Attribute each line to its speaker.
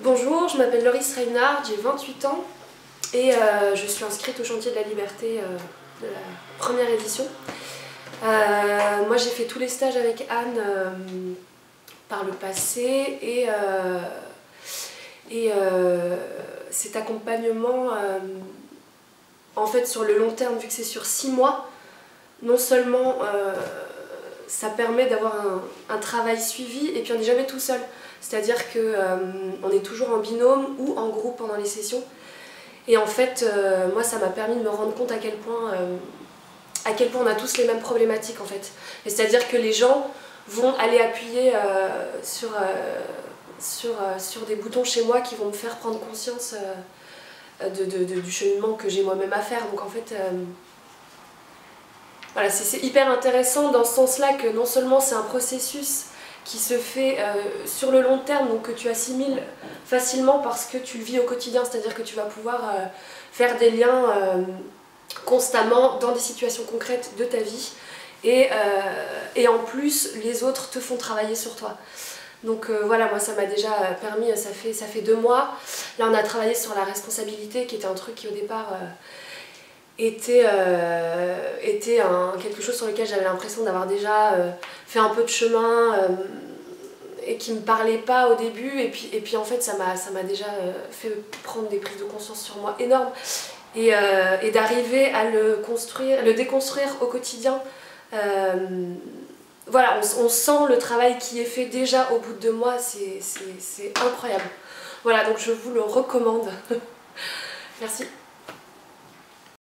Speaker 1: Bonjour, je m'appelle Loris Reinhardt, j'ai 28 ans et je suis inscrite au Chantier de la Liberté de la première édition. Moi j'ai fait tous les stages avec Anne par le passé et cet accompagnement, en fait sur le long terme, vu que c'est sur 6 mois, non seulement ça permet d'avoir un travail suivi et puis on n'est jamais tout seul. C'est-à-dire qu'on est toujours en binôme ou en groupe pendant les sessions. Et en fait, moi ça m'a permis de me rendre compte à quel point on a tous les mêmes problématiques en fait. C'est-à-dire que les gens vont aller appuyer sur des boutons chez moi qui vont me faire prendre conscience du cheminement que j'ai moi-même à faire. Donc en fait, voilà, c'est hyper intéressant dans ce sens-là que non seulement c'est un processus qui se fait sur le long terme, donc que tu assimiles facilement parce que tu le vis au quotidien, c'est-à-dire que tu vas pouvoir faire des liens constamment dans des situations concrètes de ta vie et en plus les autres te font travailler sur toi. Donc voilà, moi ça m'a déjà permis, ça fait 2 mois, là on a travaillé sur la responsabilité qui était un truc qui au départ était quelque chose sur lequel j'avais l'impression d'avoir déjà fait un peu de chemin et qui me parlait pas au début, et puis en fait ça m'a déjà fait prendre des prises de conscience sur moi énormes et d'arriver à le déconstruire au quotidien. Voilà, on sent le travail qui est fait déjà au bout de 2 mois, c'est incroyable. Voilà, donc je vous le recommande. Merci.